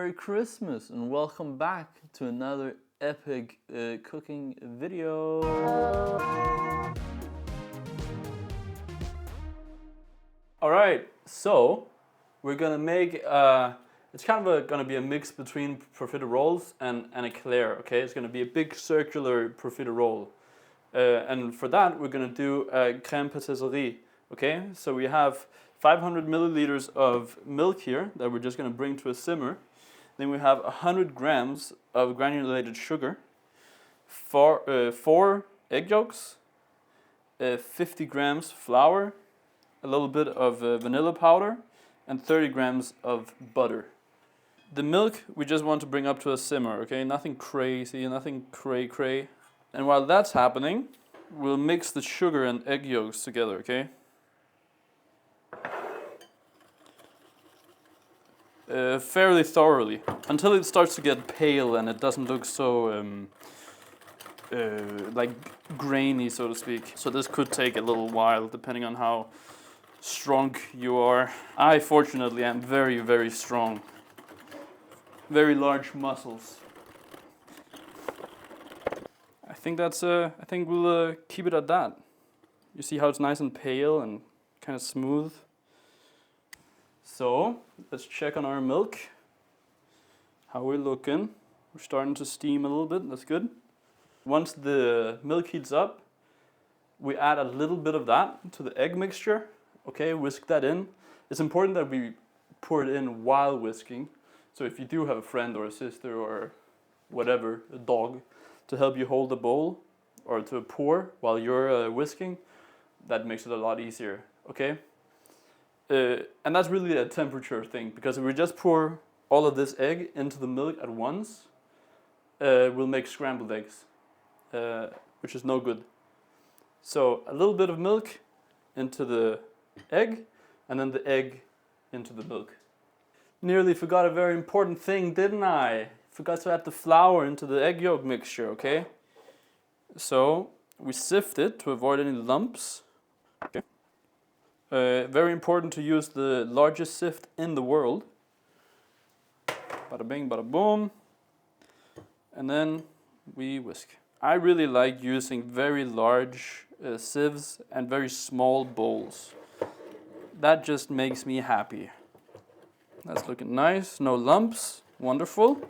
Merry Christmas and welcome back to another epic cooking video. Alright, so we're gonna make, it's kind of gonna be a mix between profiteroles and Eclaire, okay? It's gonna be a big circular profiterole. And for that we're gonna do crème pâtisserie, okay? So we have 500 milliliters of milk here that we're just going to bring to a simmer. Then we have 100 grams of granulated sugar, 4 egg yolks, 50 grams flour, a little bit of vanilla powder, and 30 grams of butter. The milk we just want to bring up to a simmer, okay? Nothing crazy, nothing cray-cray. And while that's happening, we'll mix the sugar and egg yolks together, okay? Fairly thoroughly until it starts to get pale and it doesn't look so like grainy, so to speak. So this could take a little while depending on how strong you are. I fortunately am very, very strong. Very large muscles. I think we'll keep it at that. You see how it's nice and pale and kind of smooth. So, let's check on our milk. How we're looking. We're starting to steam a little bit, that's good. Once the milk heats up, we add a little bit of that to the egg mixture. Okay, whisk that in. It's important that we pour it in while whisking. So if you do have a friend or a sister or whatever, a dog, to help you hold the bowl or to pour while you're whisking, that makes it a lot easier, okay? And that's really a temperature thing, because if we just pour all of this egg into the milk at once, we'll make scrambled eggs, which is no good. So a little bit of milk into the egg, and then the egg into the milk. Nearly forgot a very important thing, didn't I? Forgot to add the flour into the egg yolk mixture, okay? So we sift it to avoid any lumps. Okay. Very important to use the largest sift in the world. Bada bing, bada boom. And then we whisk. I really like using very large sieves and very small bowls. That just makes me happy. That's looking nice, no lumps, wonderful.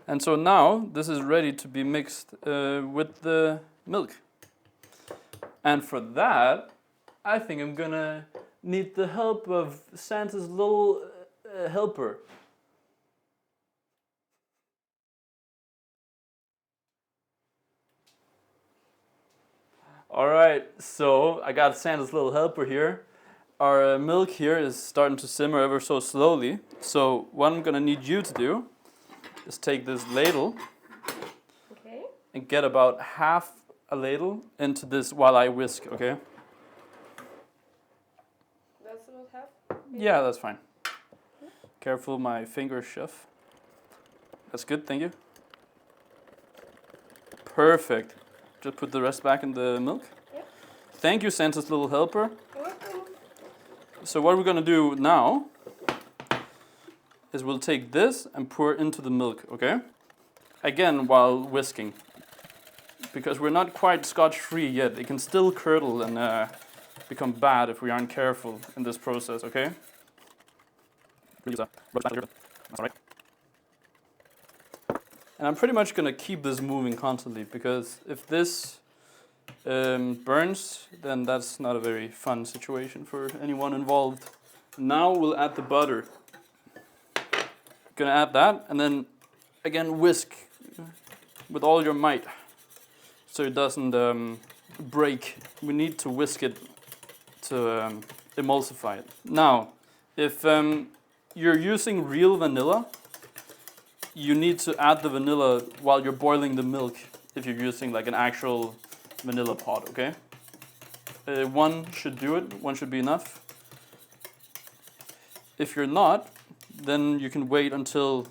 And so now this is ready to be mixed with the milk. And for that, I think I'm gonna need the help of Santa's little helper. Alright, so I got Santa's little helper here. Our milk here is starting to simmer ever so slowly. So what I'm gonna need you to do is take this ladle and get about half a ladle into this while I whisk, okay? That's about half? Yeah, that's fine. Careful, my fingers, chef. That's good, thank you. Perfect. Just put the rest back in the milk. Yep. Thank you, Santa's little helper. You're welcome. So what we're gonna do now is we'll take this and pour it into the milk, okay? Again, while whisking. Because we're not quite scotch-free yet. It can still curdle and become bad if we aren't careful in this process, okay? That's all right. And I'm pretty much going to keep this moving constantly, because if this burns, then that's not a very fun situation for anyone involved. Now we'll add the butter. Gonna add that, and then again whisk with all your might, so it doesn't break. We need to whisk it to emulsify it. Now, if you're using real vanilla, you need to add the vanilla while you're boiling the milk. If you're using like an actual vanilla pot, okay? One should do it. One should be enough. If you're not, then you can wait until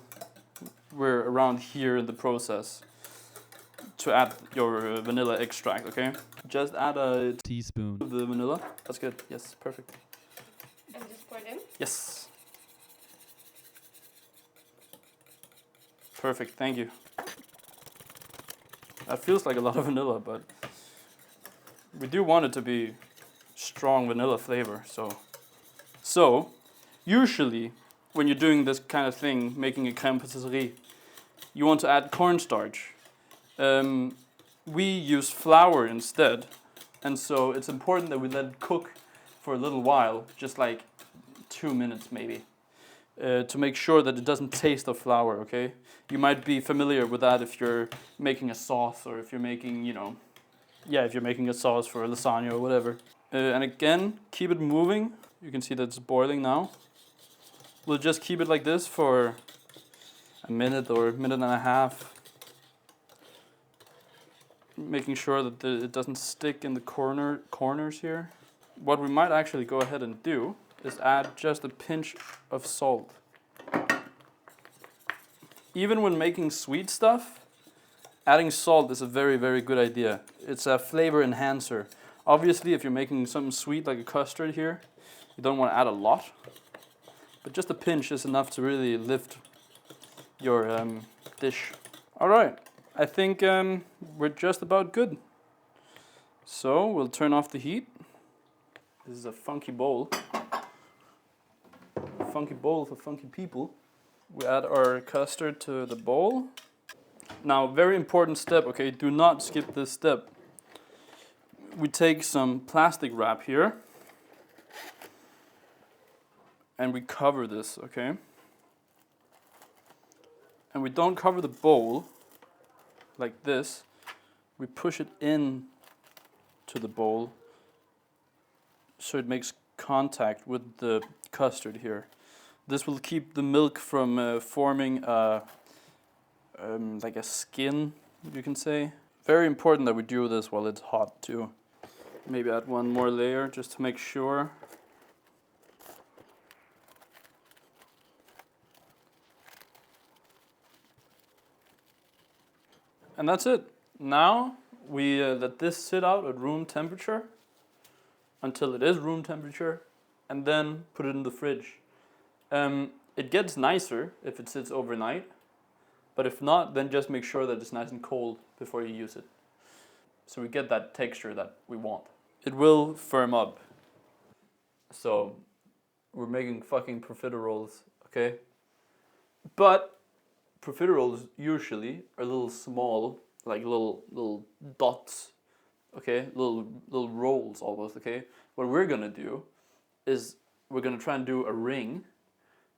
we're around here in the process to add your vanilla extract, okay? Just add a teaspoon of the vanilla. That's good. Yes, perfect. And just pour it in? Yes. Perfect, thank you. That feels like a lot of vanilla, but we do want it to be strong vanilla flavor. So usually when you're doing this kind of thing, making a crème pâtisserie, you want to add cornstarch. We use flour instead, and so it's important that we let it cook for a little while, just like 2 minutes maybe, to make sure that it doesn't taste of flour, okay? You might be familiar with that if you're making a sauce, or if you're making, if you're making a sauce for a lasagna or whatever. And again, keep it moving. You can see that it's boiling now. We'll just keep it like this for a minute or a minute and a half, making sure that it doesn't stick in the corners here. What we might actually go ahead and do is add just a pinch of salt. Even when making sweet stuff, adding salt is a very, very good idea. It's a flavor enhancer. Obviously, if you're making something sweet like a custard here, you don't want to add a lot, but just a pinch is enough to really lift your dish. All right, I think we're just about good. So we'll turn off the heat. This is a funky bowl. Funky bowl for funky people. We add our custard to the bowl. Now, very important step, okay? Do not skip this step. We take some plastic wrap here and we cover this, okay? And we don't cover the bowl like this. We push it in to the bowl so it makes contact with the custard here. This will keep the milk from forming like a skin, you can say. Very important that we do this while it's hot too. Maybe add one more layer just to make sure. And that's it. Now we let this sit out at room temperature until it is room temperature, and then put it in the fridge. It gets nicer if it sits overnight, but if not, then just make sure that it's nice and cold before you use it, so we get that texture that we want. It will firm up. So we're making fucking profiteroles, okay? But profiteroles usually are little small, like little dots, okay? Little rolls almost, okay? What we're gonna do is we're gonna try and do a ring,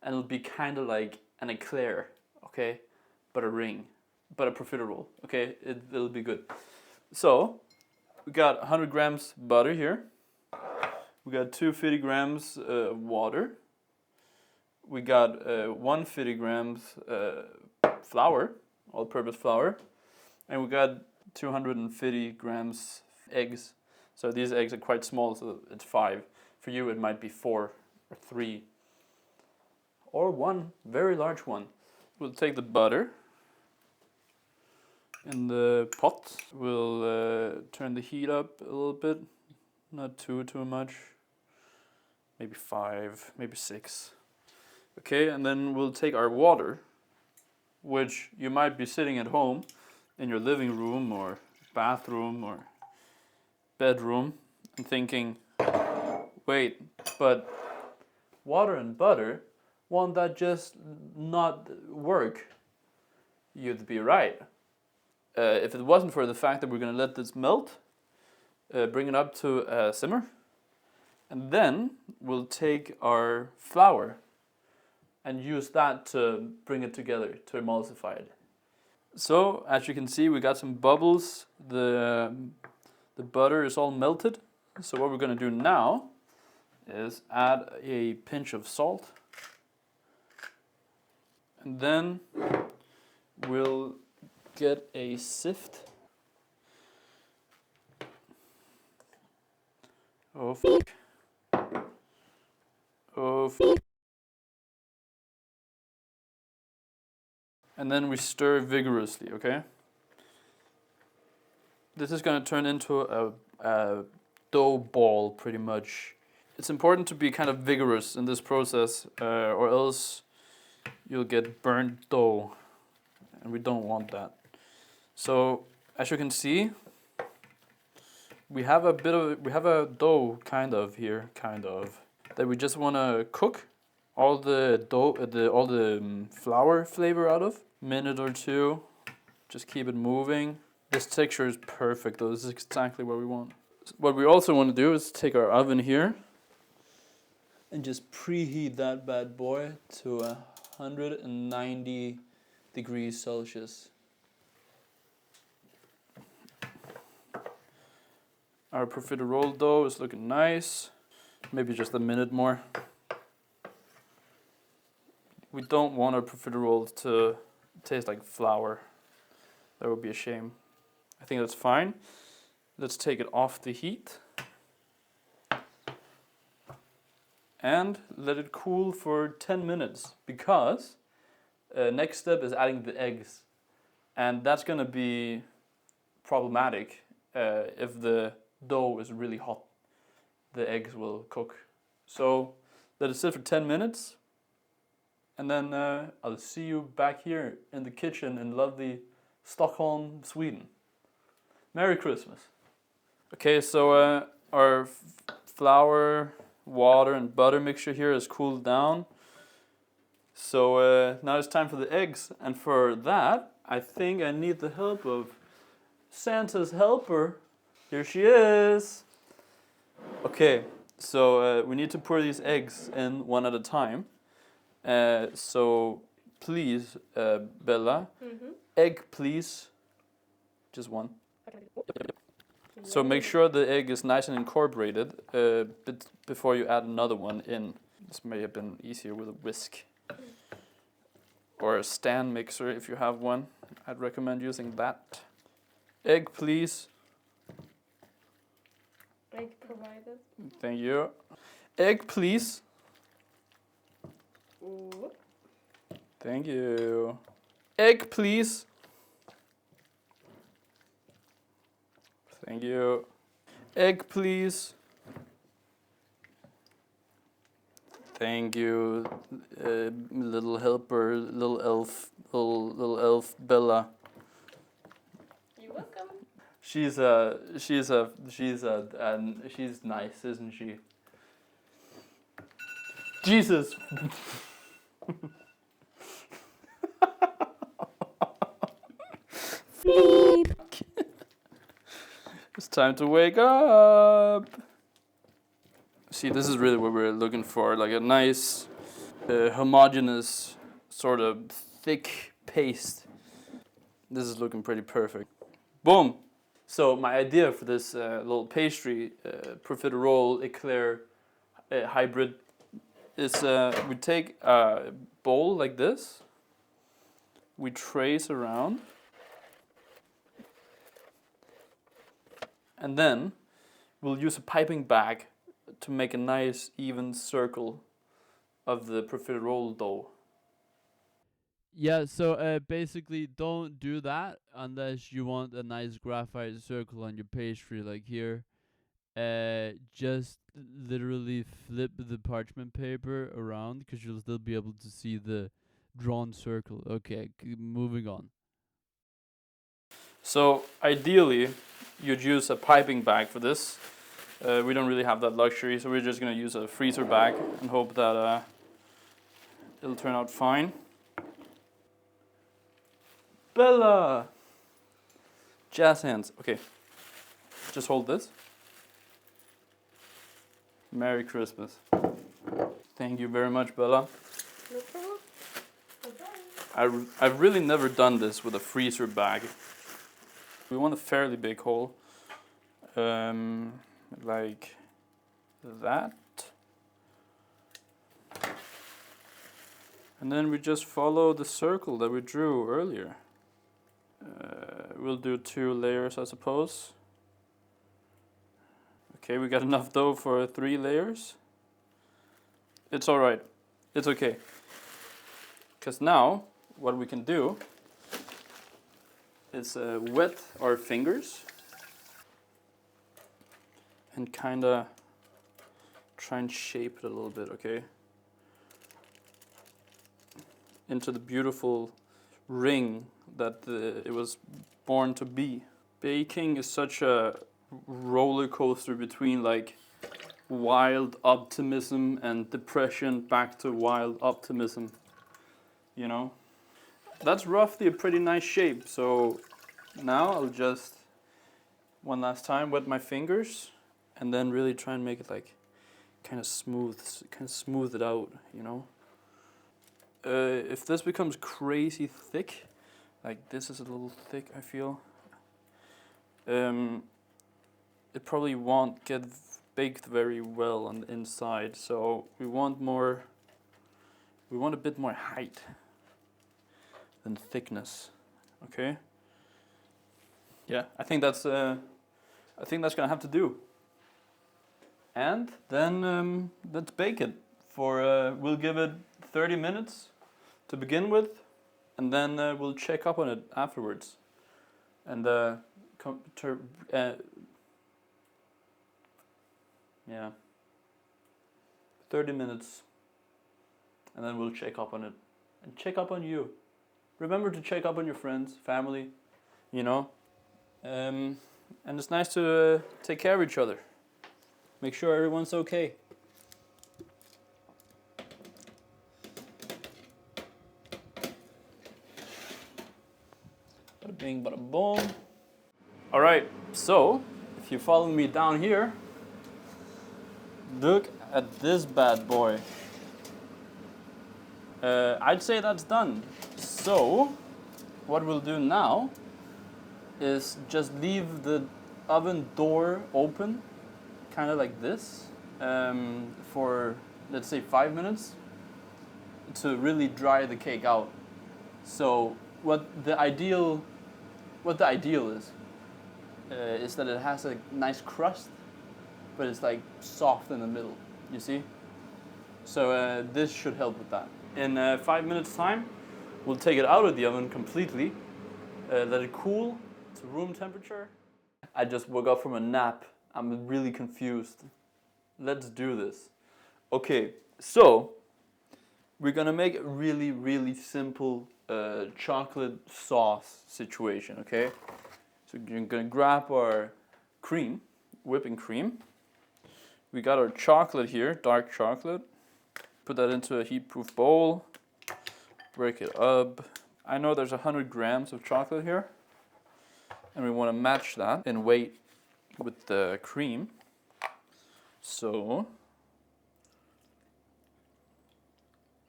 and it'll be kind of like an eclair, okay? But a ring, but a profiterole, okay? It'll be good. So we got 100 grams butter here. We got 250 grams water. We got 150 grams flour, all-purpose flour, and we got 250 grams eggs. So these eggs are quite small, so it's 5. For you, it might be 4 or 3, or 1 very large one. We'll take the butter in the pot. We'll turn the heat up a little bit, not too much. Maybe 5, maybe 6. Okay, and then we'll take our water, which you might be sitting at home in your living room or bathroom or bedroom and thinking, wait, but water and butter, won't that just not work? You'd be right. If it wasn't for the fact that we're going to let this melt, bring it up to a simmer, and then we'll take our flour and use that to bring it together, to emulsify it. So, as you can see, we got some bubbles. The butter is all melted. So what we're going to do now is add a pinch of salt. And then we'll get a sift of and then we stir vigorously, okay? This is going to turn into a dough ball, pretty much. It's important to be kind of vigorous in this process, or else you'll get burnt dough. and we don't want that. So as you can see, we have a dough that we just want to cook all the flour flavor out of. Minute or two, just keep it moving. This texture is perfect though, this is exactly what we want. What we also want to do is take our oven here and just preheat that bad boy to 190 degrees Celsius. Our profiterole dough is looking nice. Maybe just a minute more. We don't want our profiterole to taste like flour. That would be a shame. I think that's fine. Let's take it off the heat. And let it cool for 10 minutes because next step is adding the eggs. And that's going to be problematic if the dough is really hot. The eggs will cook. So let it sit for 10 minutes. And then I'll see you back here in the kitchen in lovely Stockholm, Sweden. Merry Christmas. Okay, so our flour, water and butter mixture here is cooled down. So now it's time for the eggs. And for that, I think I need the help of Santa's helper. Here she is. Okay, so we need to pour these eggs in one at a time. So please, Bella, egg please. Just one. So make sure the egg is nice and incorporated before you add another one in. This may have been easier with a whisk. Or a stand mixer if you have one. I'd recommend using that. Egg please. Egg provided. Thank you. Egg please. Ooh. Thank you. Egg please. Thank you. Egg please. Thank you, little helper, little elf Bella. You're welcome. She's nice, isn't she? Jesus. Bleep. It's time to wake up. See, this is really what we're looking for, like a nice, homogeneous, sort of thick paste. This is looking pretty perfect. Boom! So my idea for this little pastry, profiterole eclair hybrid, is we take a bowl like this, we trace around, and then we'll use a piping bag to make a nice even circle of the profiterole dough. Yeah, so basically don't do that unless you want a nice graphite circle on your pastry like here. Just literally flip the parchment paper around because you'll still be able to see the drawn circle. Okay, moving on. So ideally, you'd use a piping bag for this. We don't really have that luxury, so we're just going to use a freezer bag and hope that it'll turn out fine. Bella! Jazz hands. Okay, just hold this. Merry Christmas. Thank you very much, Bella. No problem. Bye-bye. I've really never done this with a freezer bag. We want a fairly big hole. Like that. And then we just follow the circle that we drew earlier. We'll do 2 layers, I suppose. Okay, we got enough dough for 3 layers. It's alright. It's okay. Because now, what we can do is wet our fingers and kind of try and shape it a little bit, okay? Into the beautiful ring that it was born to be. Baking is such a roller coaster between like wild optimism and depression back to wild optimism, you know? That's roughly a pretty nice shape, so now I'll just one last time wet my fingers and then really try and make it like kind of smooth it out, you know? If this becomes crazy thick, like this is a little thick, I feel, it probably won't get baked very well on the inside, so we want a bit more height than thickness. Okay? Yeah, I think that's gonna have to do. And then let's bake it for we'll give it 30 minutes to begin with, and then we'll check up on it afterwards. And yeah, 30 minutes, and then we'll check up on it and check up on you. Remember to check up on your friends, family, you know. And it's nice to take care of each other. Make sure everyone's okay. Bada bing, bada boom. All right, so if you follow me down here, look at this bad boy. I'd say that's done. So what we'll do now is just leave the oven door open, kind of like this, for let's say 5 minutes to really dry the cake out. So what the ideal is that it has a nice crust, but it's like soft in the middle, you see? So this should help with that. In 5 minutes time, we'll take it out of the oven completely, let it cool to room temperature. I just woke up from a nap. I'm really confused. Let's do this. Okay, so we're gonna make a really, really simple chocolate sauce situation, okay? So you're gonna grab our cream, whipping cream. We got our chocolate here, dark chocolate. Put that into a heat-proof bowl. Break it up. I know there's 100 grams of chocolate here, and we want to match that in weight with the cream. So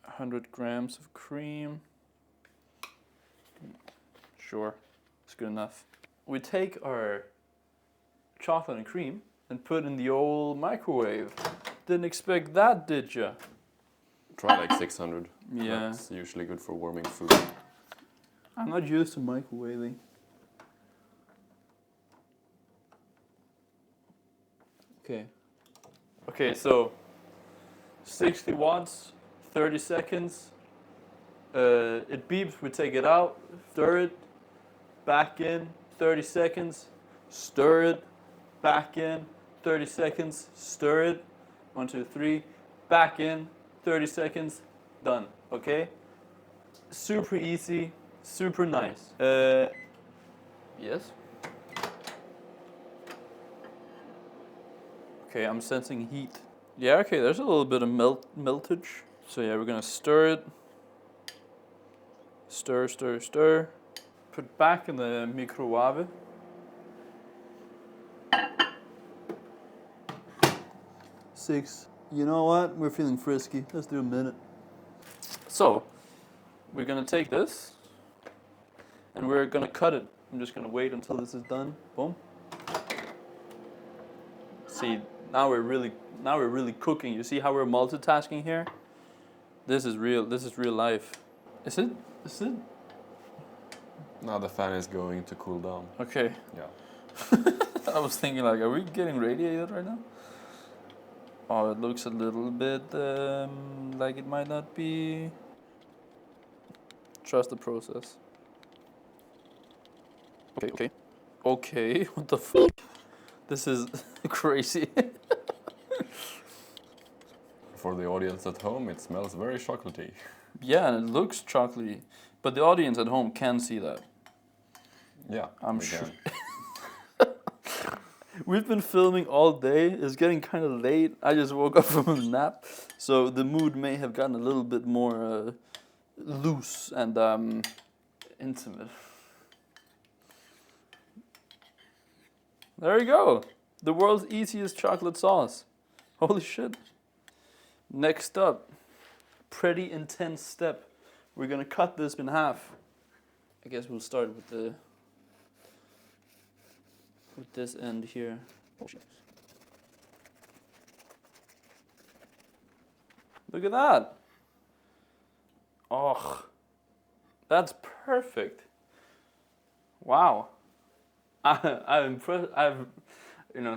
100 grams of cream. Sure, it's good enough. We take our chocolate and cream and put in the old microwave. Didn't expect that, did ya? Try like 600. Yeah. That's usually good for warming food. I'm not used to microwaving. Okay. Okay, so 60 watts, 30 seconds. It beeps, we take it out, stir it, back in, 30 seconds, stir it, back in, 30 seconds, stir it, 1, 2, 3, back in, 30 seconds, done, okay? Super easy, super nice. Yes? Okay, I'm sensing heat. Yeah, okay, there's a little bit of meltage. So yeah, we're gonna stir it. Stir, stir, stir. Put back in the microwave. Six. You know what? We're feeling frisky. Let's do a minute. So, we're gonna take this and we're gonna cut it. I'm just gonna wait until this is done. Boom. See, now we're really cooking. You see how we're multitasking here? This is real life. Is it? Now the fan is going to cool down. Okay. Yeah. I was thinking like, are we getting radiated right now? Oh, it looks a little bit like it might not be. Trust the process. Okay, what the fuck? This is crazy. For the audience at home, it smells very chocolatey. Yeah, and it looks chocolatey, but the audience at home can see that. Yeah, I'm we sure. can. We've been filming all day. It's getting kind of late. I just woke up from a nap, so the mood may have gotten a little bit more loose and intimate. There you go. The world's easiest chocolate sauce. Holy shit. Next up, pretty intense step. We're gonna cut this in half. I guess we'll start with this end here. Look at that. Oh, that's perfect. Wow. I'm impressed.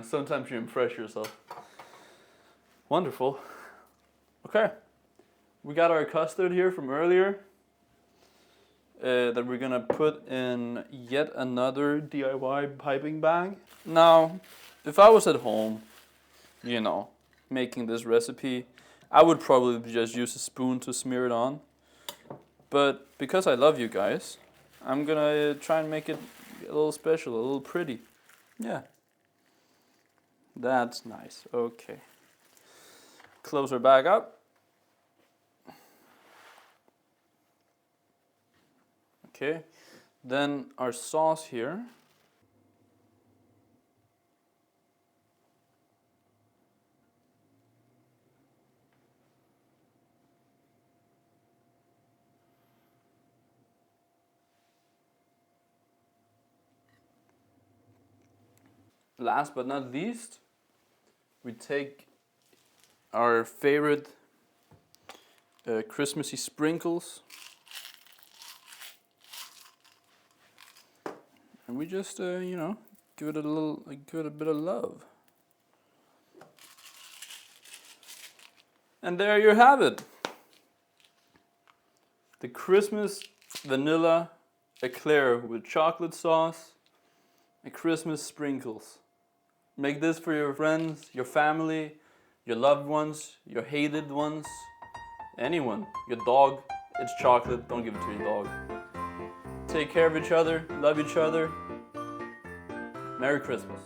Sometimes you impress yourself. Wonderful. Okay. We got our custard here from earlier that we're gonna put in yet another DIY piping bag. Now, if I was at home, making this recipe, I would probably just use a spoon to smear it on. But because I love you guys, I'm gonna try and make it a little special, a little pretty. Yeah. That's nice. Okay. Close her bag up. Okay. Then our sauce here. Last but not least, we take our favorite Christmassy sprinkles, and we just give it a bit of love. And there you have it. The Christmas vanilla eclair with chocolate sauce and Christmas sprinkles. Make this for your friends, your family, your loved ones, your hated ones, anyone. Your dog, it's chocolate, don't give it to your dog. Take care of each other, love each other. Merry Christmas.